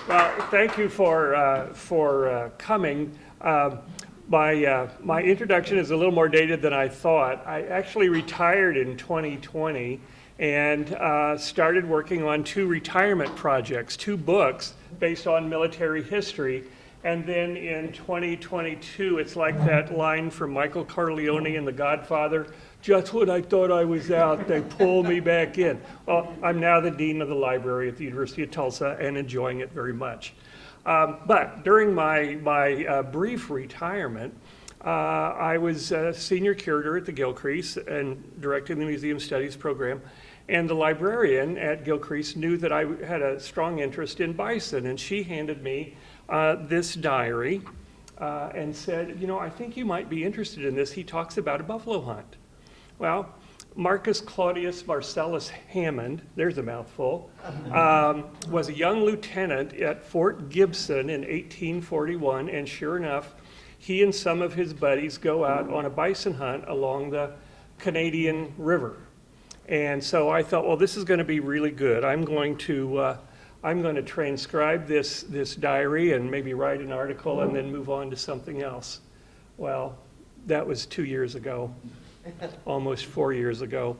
Well, thank you for coming. My introduction is a little more dated than I thought. I actually retired in 2020 and started working on two retirement projects, two books based on military history. And then in 2022, it's like that line from Michael Corleone in The Godfather, just when I thought I was out, they pulled me back in. Well, I'm now the dean of the library at the University of Tulsa and enjoying it very much. But during my brief retirement, I was a senior curator at the Gilcrease and directing the Museum Studies program. And the librarian at Gilcrease knew that I had a strong interest in bison, and she handed me this diary and said, you know, I think you might be interested in this. He talks about a buffalo hunt. Well, Marcus Claudius Marcellus Hammond, there's a mouthful, was a young lieutenant at Fort Gibson in 1841, and sure enough, he and some of his buddies go out on a bison hunt along the Canadian River. And so I thought, well, this is going to be really good. I'm going to transcribe this diary and maybe write an article and then move on to something else. Well, that was 2 years ago, almost 4 years ago.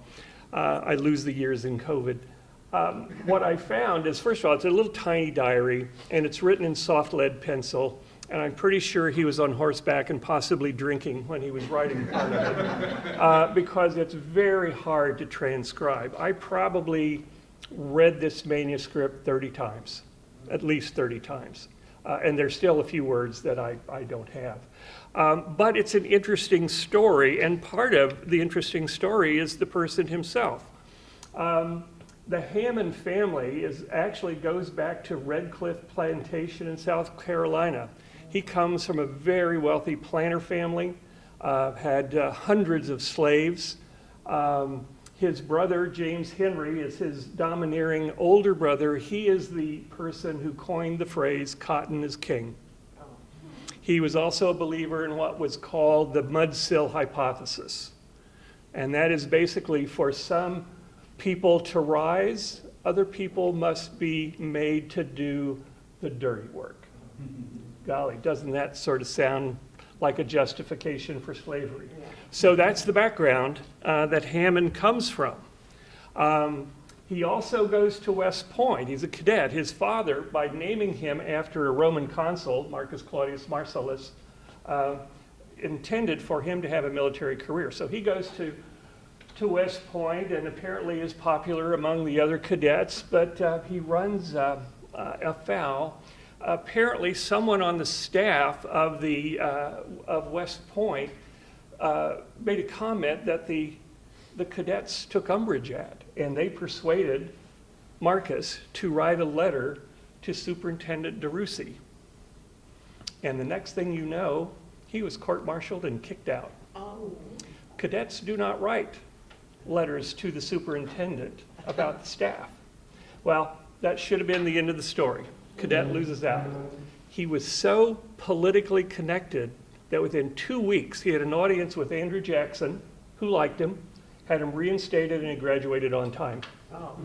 I lose the years in COVID. What I found is, first of all, it's a little tiny diary, and it's written in soft lead pencil, and I'm pretty sure he was on horseback and possibly drinking when he was writing part of it, because it's very hard to transcribe. I probably read this manuscript 30 times, at least 30 times. And there's still a few words that I don't have. But it's an interesting story, and part of the interesting story is the person himself. The Hammond family actually goes back to Red Cliff Plantation in South Carolina. He comes from a very wealthy planter family, had hundreds of slaves. His brother, James Henry, is his domineering older brother. He is the person who coined the phrase, cotton is king. He was also a believer in what was called the mudsill hypothesis. And that is basically for some people to rise, other people must be made to do the dirty work. Golly, doesn't that sort of sound like a justification for slavery? Yeah. So that's the background that Hammond comes from. He also goes to West Point. He's a cadet. His father, by naming him after a Roman consul, Marcus Claudius Marcellus, intended for him to have a military career. So he goes to West Point and apparently is popular among the other cadets, but he runs afoul. Apparently, someone on the staff of West Point made a comment that the cadets took umbrage at, and they persuaded Marcus to write a letter to Superintendent DeRussy. And the next thing you know, he was court-martialed and kicked out. Oh. Cadets do not write letters to the superintendent about the staff. Well, that should have been the end of the story. Cadet loses out. He was so politically connected that within 2 weeks he had an audience with Andrew Jackson, who liked him, had him reinstated, and he graduated on time. Oh,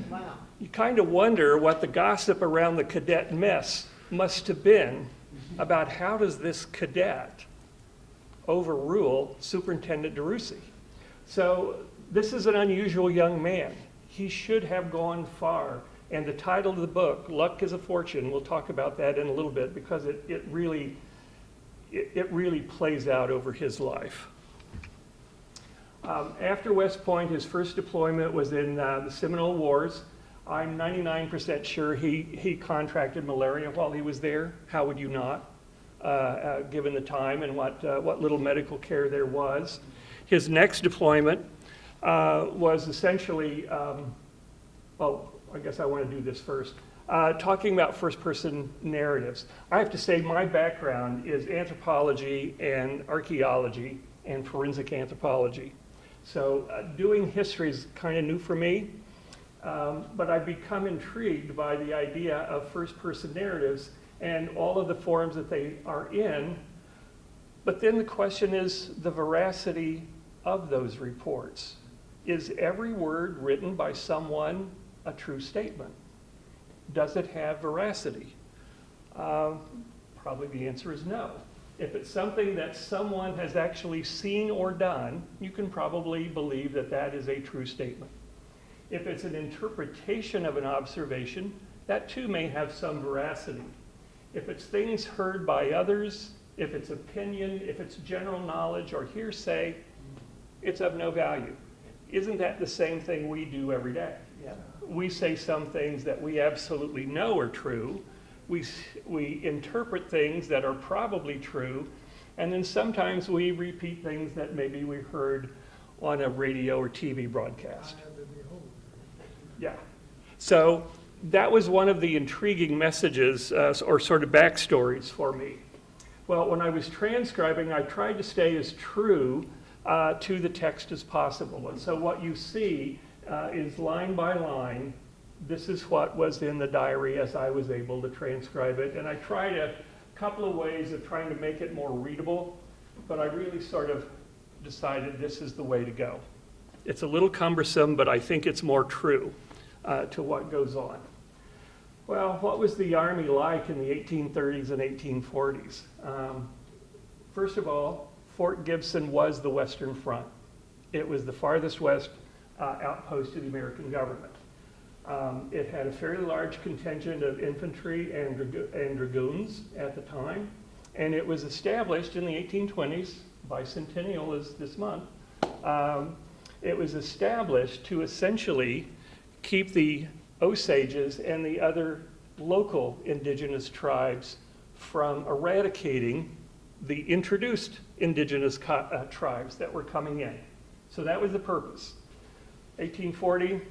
wow. You kind of wonder what the gossip around the cadet mess must have been about how does this cadet overrule Superintendent DeRussy. So this is an unusual young man. He should have gone far. And the title of the book, Luck is a Fortune, we'll talk about that in a little bit because it really plays out over his life. After West Point, his first deployment was in the Seminole Wars. I'm 99% sure he contracted malaria while he was there. How would you not, given the time and what little medical care there was. His next deployment was essentially, I guess I want to do this first. Talking about first-person narratives. I have to say my background is anthropology and archaeology and forensic anthropology. So doing history is kind of new for me, but I've become intrigued by the idea of first-person narratives and all of the forms that they are in. But then the question is the veracity of those reports. Is every word written by someone a true statement? Does it have veracity? Probably the answer is no. If it's something that someone has actually seen or done, you can probably believe that that is a true statement. If it's an interpretation of an observation, that too may have some veracity. If it's things heard by others, if it's opinion, if it's general knowledge or hearsay, it's of no value. Isn't that the same thing we do every day? Yeah. We say some things that we absolutely know are true. We interpret things that are probably true, and then sometimes we repeat things that maybe we heard on a radio or TV broadcast. Yeah. So that was one of the intriguing messages or sort of backstories for me. Well, when I was transcribing, I tried to stay as true to the text as possible. And so what you see is line by line. This is what was in the diary as I was able to transcribe it. And I tried a couple of ways of trying to make it more readable, but I really sort of decided this is the way to go. It's a little cumbersome, but I think it's more true to what goes on. Well, what was the Army like in the 1830s and 1840s? First of all, Fort Gibson was the Western Front. It was the farthest west outpost of the American government. It had a fairly large contingent of infantry and dragoons at the time, and it was established in the 1820s, bicentennial is this month. It was established to essentially keep the Osages and the other local indigenous tribes from eradicating the introduced indigenous tribes that were coming in. So that was the purpose. 1840,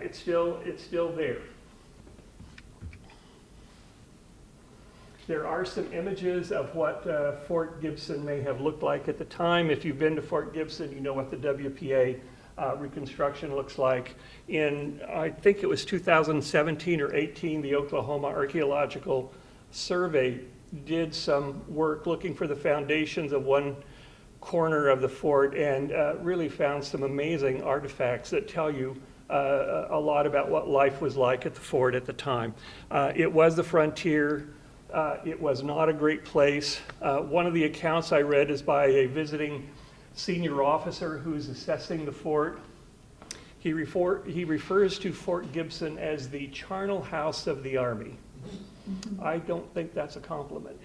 it's still there. There are some images of what Fort Gibson may have looked like at the time. If you've been to Fort Gibson, you know what the WPA reconstruction looks like. In, I think it was 2017 or 18, the Oklahoma Archaeological Survey did some work looking for the foundations of one corner of the fort and really found some amazing artifacts that tell you a lot about what life was like at the fort at the time. It was the frontier. It was not a great place. One of the accounts I read is by a visiting senior officer who's assessing the fort. He refers to Fort Gibson as the charnel house of the Army. I don't think that's a compliment.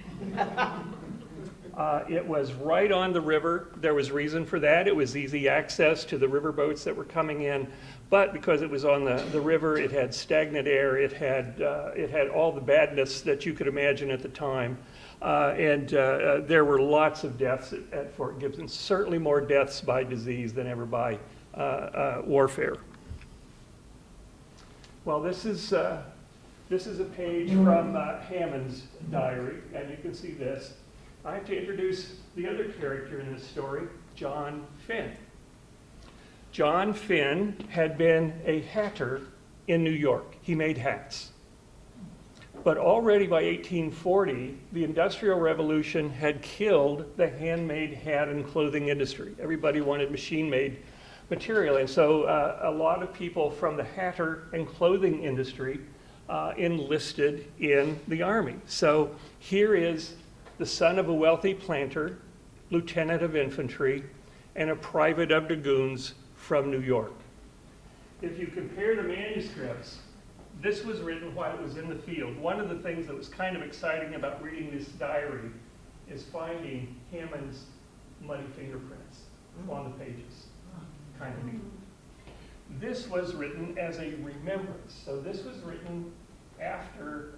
It was right on the river. There was reason for that. It was easy access to the river boats that were coming in. But because it was on the river, it had stagnant air. It had all the badness that you could imagine at the time. And there were lots of deaths at Fort Gibson, certainly more deaths by disease than ever by warfare. Well, this is a page from Hammond's diary, and you can see this. I have to introduce the other character in this story, John Flynn. John Flynn had been a hatter in New York. He made hats. But already by 1840, the Industrial Revolution had killed the handmade hat and clothing industry. Everybody wanted machine-made material. And so a lot of people from the hatter and clothing industry enlisted in the Army. So here is the son of a wealthy planter, lieutenant of infantry, and a private of dragoons from New York. If you compare the manuscripts, this was written while it was in the field. One of the things that was kind of exciting about reading this diary is finding Hammond's muddy fingerprints on the pages. Kind of neat. This was written as a remembrance. So this was written after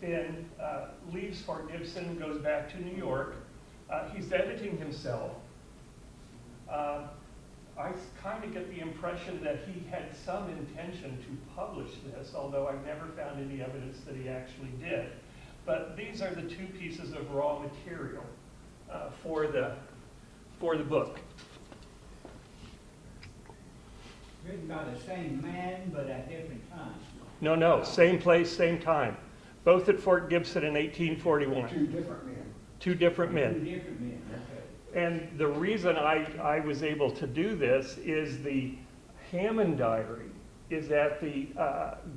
Finn leaves Fort Gibson, goes back to New York. He's editing himself. I kind of get the impression that he had some intention to publish this, although I've never found any evidence that he actually did. But these are the two pieces of raw material for the book. Written by the same man, but at different times. No, same place, same time. Both at Fort Gibson in 1841. Two different men. Two different men. Two different men, okay. And the reason I was able to do this is the Hammond diary is at the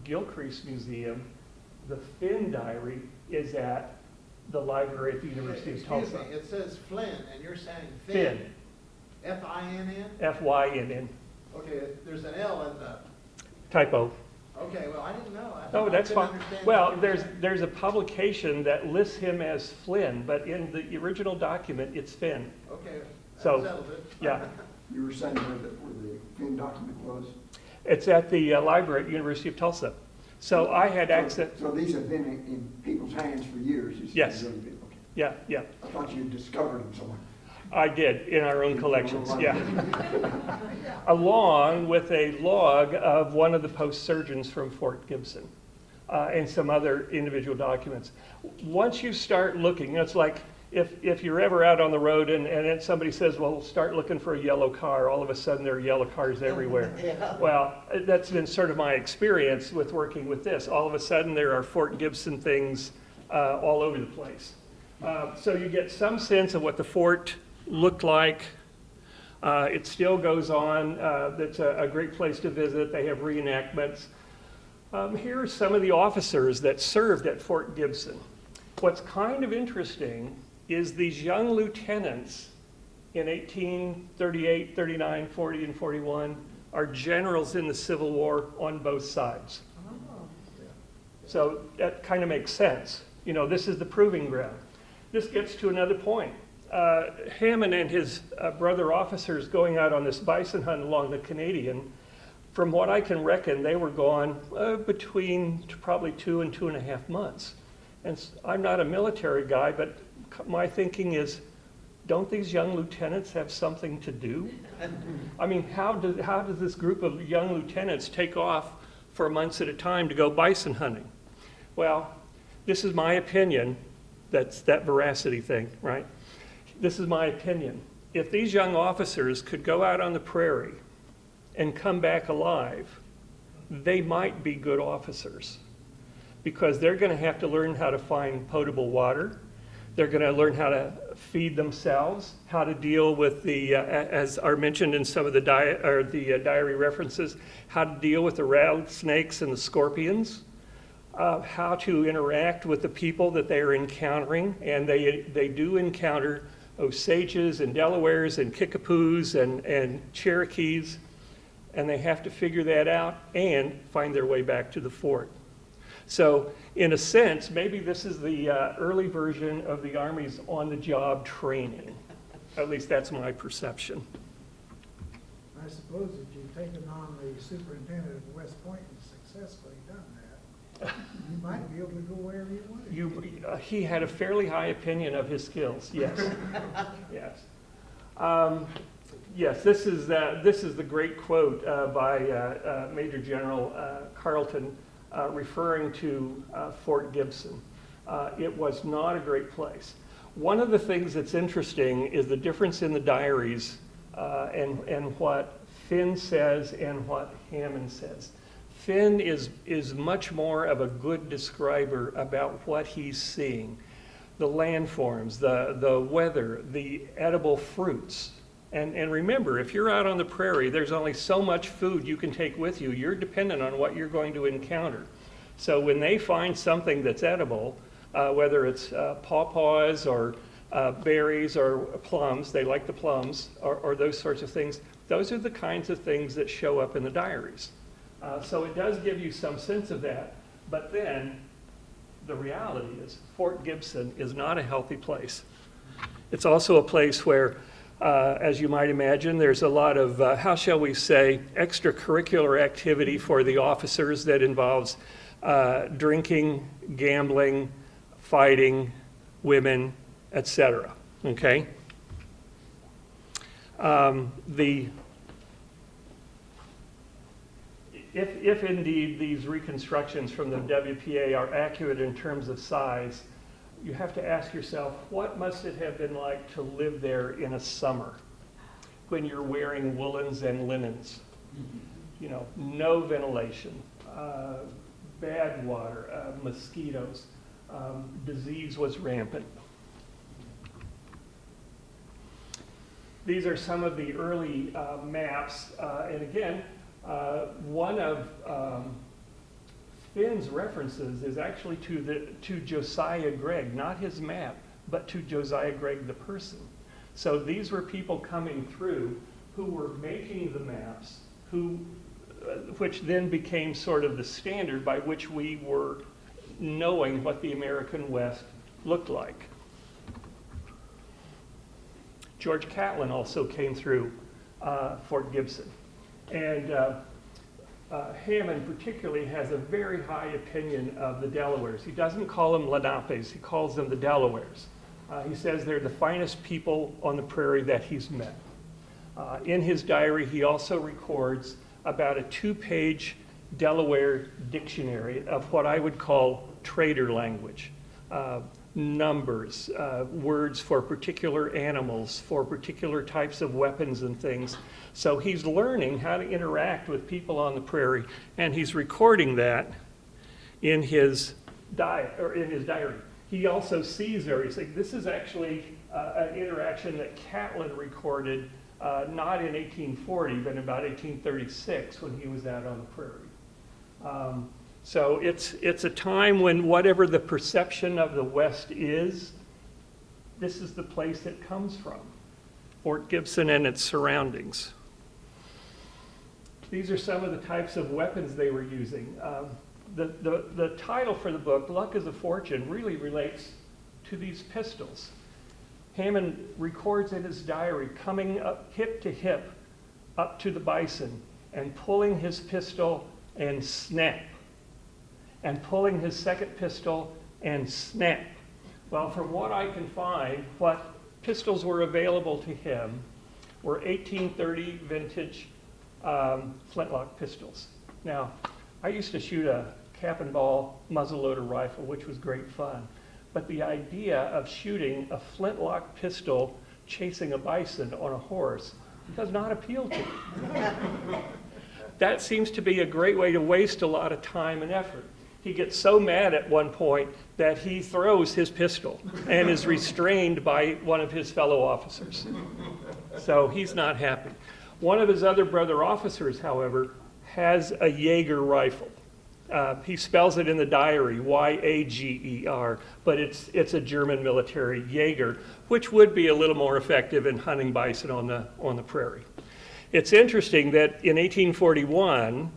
Gilcrease Museum The Finn diary is at the library at the University of Tulsa. Excuse me, it says Flynn, and you're saying Finn. Finn. F-I-N-N? F-Y-N-N. Okay, there's an L in the, Oh, okay, well, I didn't know. no, that's I fine. couldn't understand Well, what you were saying. there's a publication that lists him as Flynn, but in the original document, it's Finn. Okay, So, that settles it. Yeah. You were saying where the Finn document was? It's at the library at University of Tulsa. So I had access, So these have been in people's hands for years? It's Yes. really been- okay. yeah, I thought you had discovered them somewhere. I did, in our own collections, yeah. Along with a log of one of the post surgeons from Fort Gibson, and some other individual documents. Once you start looking, it's like if you're ever out on the road and then somebody says, well, start looking for a yellow car, all of a sudden there are yellow cars everywhere. Well, that's been sort of my experience with working with this. All of a sudden there are Fort Gibson things all over the place. So you get some sense of what the fort looked like. It still goes on. It's a great place to visit. They have reenactments. Here are some of the officers that served at Fort Gibson. What's kind of interesting is these young lieutenants in 1838, 39, 40, and 41 are generals in the Civil War on both sides. So that kind of makes sense. You know, this is the proving ground. This gets to another point. Hammond and his brother officers going out on this bison hunt along the Canadian, from what I can reckon, they were gone between probably 2 and 2.5 months. And I'm not a military guy, but my thinking is, don't these young lieutenants have something to do? I mean, how does this group of young lieutenants take off for months at a time to go bison hunting? Well, this is my opinion. That's that veracity thing, right? This is my opinion. If these young officers could go out on the prairie and come back alive, they might be good officers, because they're going to have to learn how to find potable water. They're going to learn how to feed themselves, how to deal with the, as are mentioned in some of the diary references, how to deal with the rattlesnakes and the scorpions, how to interact with the people that they are encountering. And they do encounter Osages and Delawares and Kickapoos and Cherokees, and they have to figure that out and find their way back to the fort. So in a sense, maybe this is the early version of the Army's on-the-job training. At least that's my perception. I suppose if you've taken on the superintendent of West Point and successfully done that, you might be able to go wherever you wanted. He had a fairly high opinion of his skills, yes. Yes. Yes, this is the great quote by Major General Carleton referring to Fort Gibson. It was not a great place. One of the things that's interesting is the difference in the diaries and what Finn says and what Hammond says. Finn is much more of a good describer about what he's seeing. The landforms, the weather, the edible fruits. And remember, if you're out on the prairie, there's only so much food you can take with you. You're dependent on what you're going to encounter. So when they find something that's edible, whether it's pawpaws or berries or plums, they like the plums, or those sorts of things, those are the kinds of things that show up in the diaries. So it does give you some sense of that. But then the reality is Fort Gibson is not a healthy place. It's also a place where, as you might imagine, there's a lot of, how shall we say, extracurricular activity for the officers that involves drinking, gambling, fighting, women, etc. Okay? If indeed these reconstructions from the WPA are accurate in terms of size, you have to ask yourself, what must it have been like to live there in a summer when you're wearing woolens and linens? You know, no ventilation, bad water, mosquitoes, disease was rampant. These are some of the early maps, and again, one of Flynn's references is actually to Josiah Gregg, not his map, but to Josiah Gregg the person. So these were people coming through who were making the maps, which then became sort of the standard by which we were knowing what the American West looked like. George Catlin also came through Fort Gibson. And Hammond particularly has a very high opinion of the Delawares. He doesn't call them Lenapes, he calls them the Delawares. He says they're the finest people on the prairie that he's met. In his diary, he also records about a 2-page Delaware dictionary of what I would call trader language. Numbers, words for particular animals, for particular types of weapons and things. So he's learning how to interact with people on the prairie, and he's recording that in his diary. He also sees various things. This is actually an interaction that Catlin recorded not in 1840, but in about 1836 when he was out on the prairie. So it's a time when whatever the perception of the West is, this is the place it comes from, Fort Gibson and its surroundings. These are some of the types of weapons they were using. The title for the book, Luck is a Fortune, really relates to these pistols. Hammond records in his diary coming up hip to hip up to the bison and pulling his pistol and snap, and pulling his second pistol and snap. Well, from what I can find, what pistols were available to him were 1830 vintage flintlock pistols. Now, I used to shoot a cap and ball muzzleloader rifle, which was great fun. But the idea of shooting a flintlock pistol chasing a bison on a horse does not appeal to me. That seems to be a great way to waste a lot of time and effort. He gets so mad at one point that he throws his pistol and is restrained by one of his fellow officers. So he's not happy. One of his other brother officers, however, has a Jaeger rifle. He spells it in the diary, Y-A-G-E-R, but it's a German military Jaeger, which would be a little more effective in hunting bison on the prairie. It's interesting that in 1841,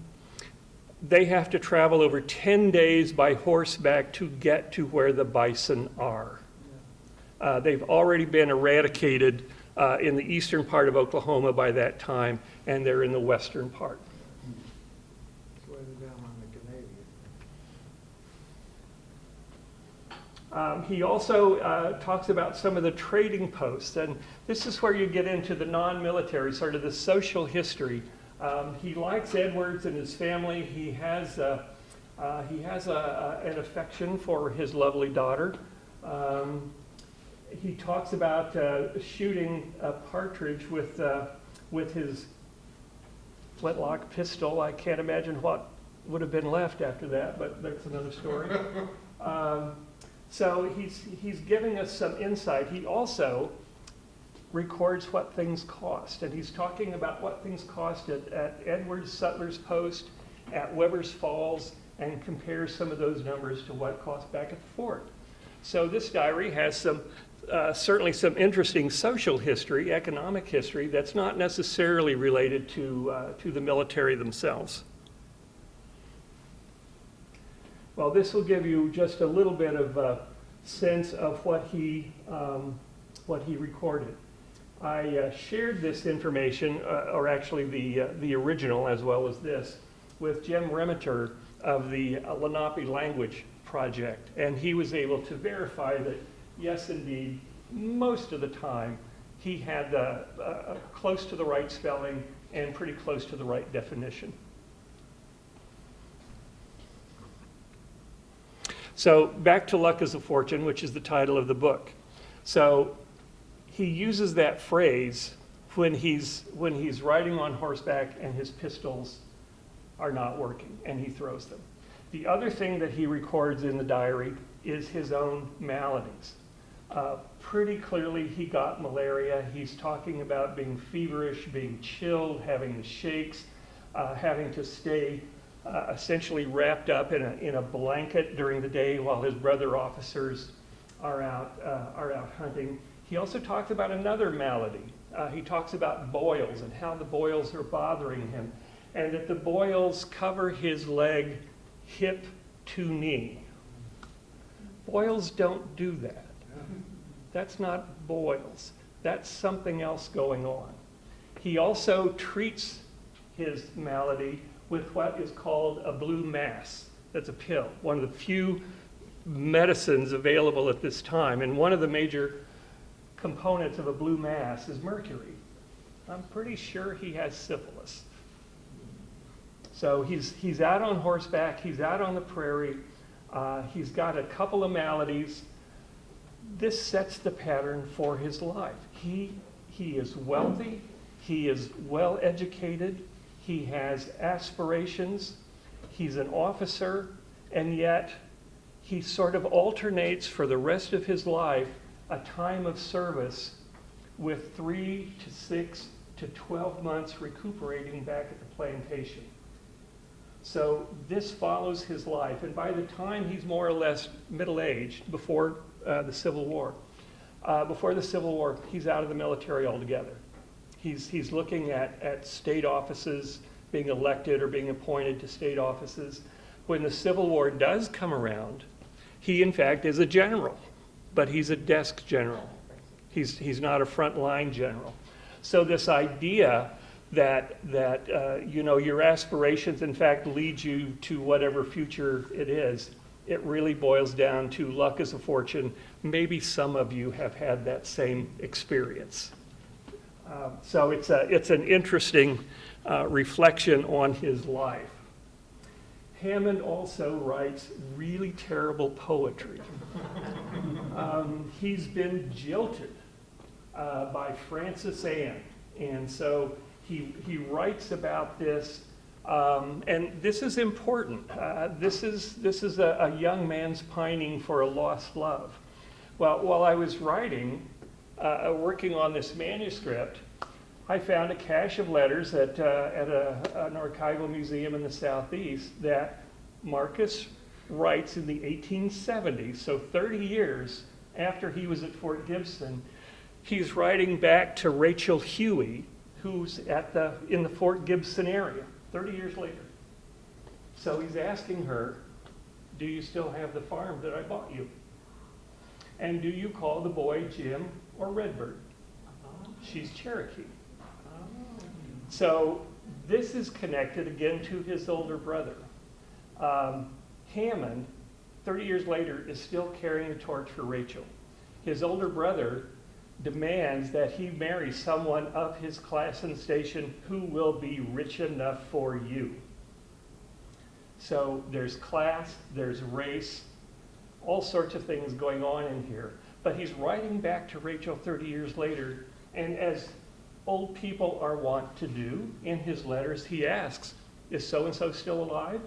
they have to travel over 10 days by horseback to get to where the bison are. They've already been eradicated in the eastern part of Oklahoma by that time, and they're in the western part. It's way down on the Canadian. He also talks about some of the trading posts, and this is where you get into the non-military, sort of the social history. He likes Edwards and his family. He has an affection for his lovely daughter. He talks about shooting a partridge with his flintlock pistol. I can't imagine what would have been left after that, but that's another story. So he's giving us some insight. He also records what things cost, and he's talking about what things cost at Edwards Sutler's Post, at Weber's Falls, and compares some of those numbers to what it cost back at the fort. So this diary has certainly some interesting social history, economic history, that's not necessarily related to the military themselves. Well, this will give you just a little bit of a sense of what he recorded. I shared this information, or actually the original as well as this, with Jim Remeter of the Lenape Language Project, and he was able to verify that, yes, indeed, most of the time he had close to the right spelling and pretty close to the right definition. So back to Luck is a Fortune, which is the title of the book. So he uses that phrase when he's riding on horseback and his pistols are not working and he throws them. The other thing that he records in the diary is his own maladies. Pretty clearly he got malaria. He's talking about being feverish, being chilled, having the shakes, having to stay essentially wrapped up in a blanket during the day while his brother officers are out hunting. He also talks about another malady. He talks about boils and how the boils are bothering him, and that the boils cover his leg, hip to knee. Boils don't do that. That's not boils. That's something else going on. He also treats his malady with what is called a blue mass. That's a pill, one of the few medicines available at this time. And one of the major components of a blue mass is mercury. I'm pretty sure he has syphilis. So he's out on horseback, he's out on the prairie, he's got a couple of maladies. This sets the pattern for his life. He is wealthy, he is well educated, he has aspirations, he's an officer, and yet he sort of alternates for the rest of his life a time of service with 3 to 6 to 12 months recuperating back at the plantation. So this follows his life, and by the time he's more or less middle-aged, before the Civil War, he's out of the military altogether. He's looking at state offices, being elected or being appointed to state offices. When the Civil War does come around, he in fact is a general, but he's a desk general. He's not a frontline general. So this idea that your aspirations in fact lead you to whatever future it is, it really boils down to luck is a fortune. Maybe some of you have had that same experience. So it's an interesting reflection on his life. Hammond also writes really terrible poetry. He's been jilted by Frances Anne, and so he writes about this, and this is important. This is a young man's pining for a lost love. Well, while I was writing, working on this manuscript, I found a cache of letters at an archival museum in the Southeast that Marcus writes in the 1870s, so 30 years after he was at Fort Gibson. He's writing back to Rachel Huey, who's in the Fort Gibson area, 30 years later. So he's asking her, do you still have the farm that I bought you? And do you call the boy Jim or Redbird? She's Cherokee. So this is connected again to his older brother. Hammond, 30 years later, is still carrying the torch for Rachel. His older brother demands that he marry someone of his class and station who will be rich enough for you. So there's class, there's race, all sorts of things going on in here. But he's writing back to Rachel 30 years later, and as old people are wont to do in his letters, he asks, is so-and-so still alive?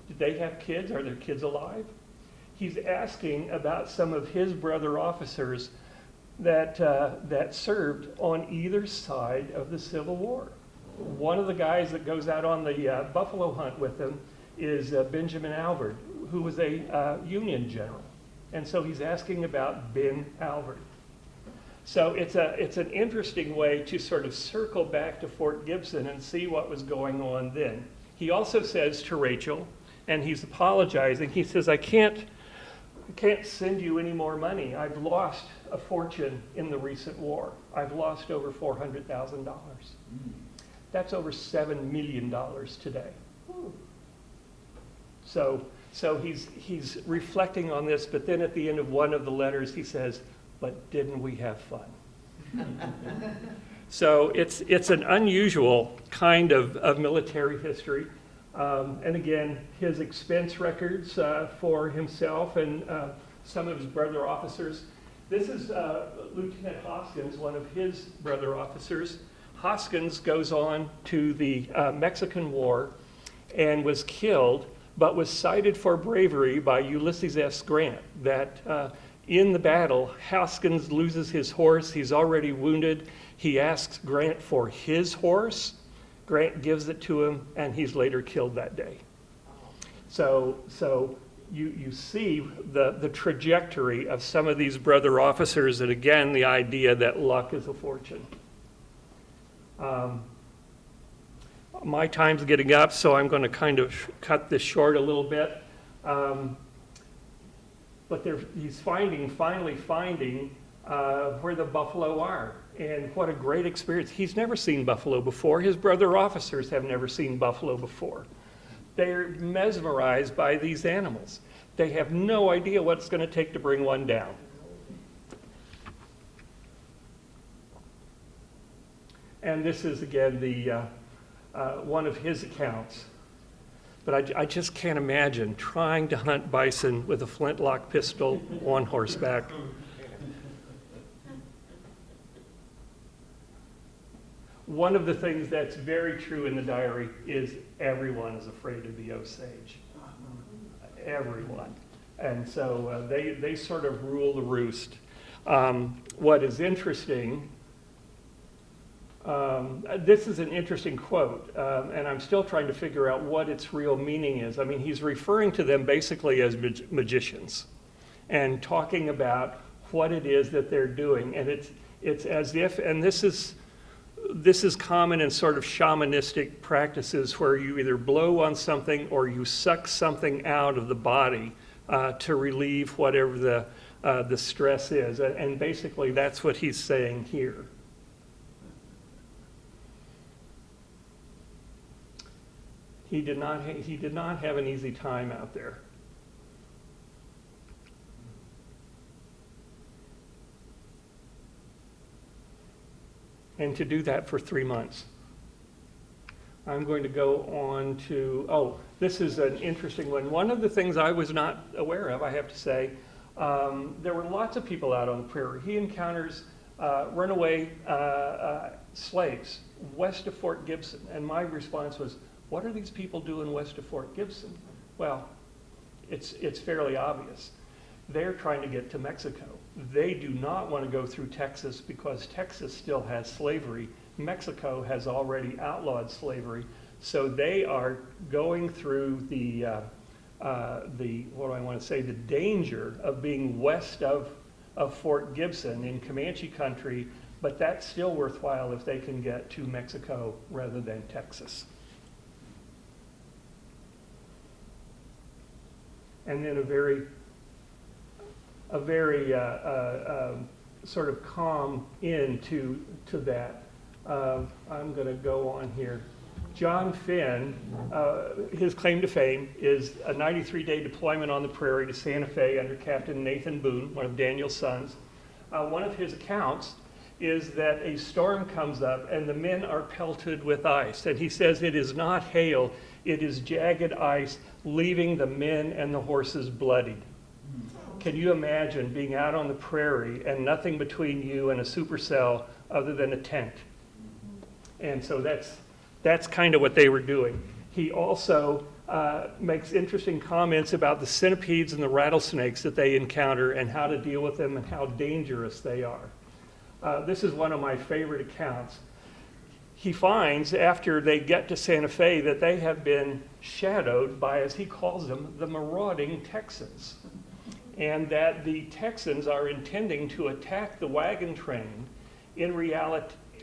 Did they have kids? Are their kids alive? He's asking about some of his brother officers that served on either side of the Civil War. One of the guys that goes out on the buffalo hunt with him is Benjamin Albert, who was a Union general. And so he's asking about Ben Albert. So it's an interesting way to sort of circle back to Fort Gibson and see what was going on then. He also says to Rachel, and he's apologizing, he says, I can't send you any more money. I've lost a fortune in the recent war. I've lost over $400,000. That's over $7 million today. So he's reflecting on this, but then at the end of one of the letters he says, but didn't we have fun? So it's an unusual kind of military history. And again, his expense records for himself and some of his brother officers. This is Lieutenant Hoskins, one of his brother officers. Hoskins goes on to the Mexican War and was killed, but was cited for bravery by Ulysses S. Grant, that in the battle, Hoskins loses his horse. He's already wounded. He asks Grant for his horse. Grant gives it to him, and he's later killed that day. So you see the trajectory of some of these brother officers, and again, the idea that luck is a fortune. My time's getting up, so I'm going to kind of cut this short a little bit. But he's finally finding where the buffalo are. And what a great experience. He's never seen buffalo before. His brother officers have never seen buffalo before. They're mesmerized by these animals. They have no idea what it's going to take to bring one down. And this is, again, the one of his accounts. But I just can't imagine trying to hunt bison with a flintlock pistol on horseback. One of the things that's very true in the diary is everyone is afraid of the Osage. Everyone. And so they sort of rule the roost. What is interesting, this is an interesting quote, and I'm still trying to figure out what its real meaning is. I mean, he's referring to them basically as magicians and talking about what it is that they're doing. And it's as if, and this is common in sort of shamanistic practices where you either blow on something or you suck something out of the body to relieve whatever the stress is. And basically that's what he's saying here. He did not have an easy time out there. And to do that for 3 months. I'm going to go on to, this is an interesting one. One of the things I was not aware of, I have to say, there were lots of people out on the prairie. He encounters runaway slaves west of Fort Gibson. And my response was, what are these people doing west of Fort Gibson? Well, it's fairly obvious. They're trying to get to Mexico. They do not want to go through Texas because Texas still has slavery. Mexico has already outlawed slavery. So they are going through the danger of being west of Fort Gibson in Comanche country, but that's still worthwhile if they can get to Mexico rather than Texas. And then a very sort of calm end to that. I'm going to go on here. John Flynn, his claim to fame is a 93-day deployment on the prairie to Santa Fe under Captain Nathan Boone, one of Daniel's sons. One of his accounts is that a storm comes up and the men are pelted with ice. And he says it is not hail, it is jagged ice, leaving the men and the horses bloodied. Can you imagine being out on the prairie and nothing between you and a supercell other than a tent? And so that's kind of what they were doing. He also makes interesting comments about the centipedes and the rattlesnakes that they encounter and how to deal with them and how dangerous they are. This is one of my favorite accounts. He finds after they get to Santa Fe that they have been shadowed by, as he calls them, the marauding Texans. And that the Texans are intending to attack the wagon train in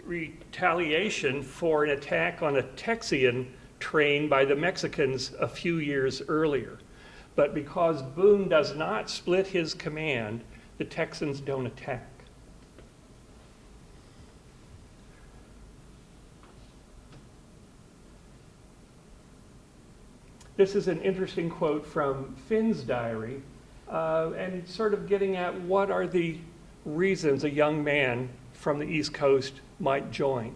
retaliation for an attack on a Texian train by the Mexicans a few years earlier. But because Boone does not split his command, the Texans don't attack. This is an interesting quote from Flynn's diary, and sort of getting at what are the reasons a young man from the East Coast might join.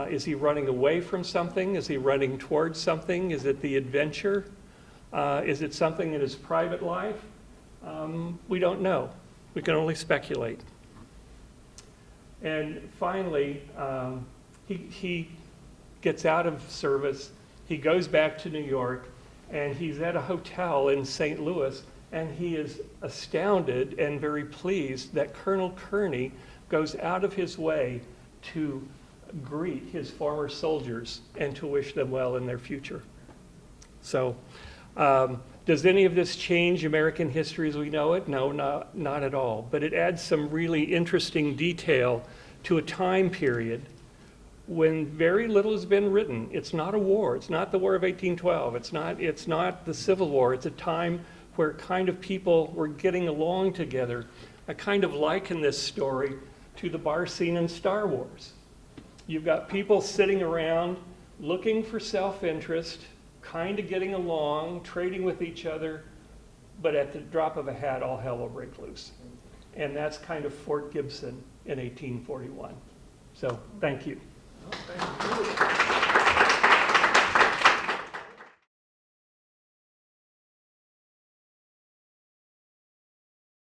Is he running away from something? Is he running towards something? Is it the adventure? Is it something in his private life? We don't know. We can only speculate. And finally, he gets out of service. He goes back to New York, and he's at a hotel in St. Louis, and he is astounded and very pleased that Colonel Kearney goes out of his way to greet his former soldiers and to wish them well in their future. So Does any of this change American history as we know it? No, not at all. But it adds some really interesting detail to a time period when very little has been written. It's not a war. It's not the War of 1812. It's not the Civil War. It's a time where kind of people were getting along together. I kind of liken this story to the bar scene in Star Wars. You've got people sitting around looking for self-interest, kind of getting along, trading with each other, but at the drop of a hat, all hell will break loose. And that's kind of Fort Gibson in 1841. So, thank you. Thank you.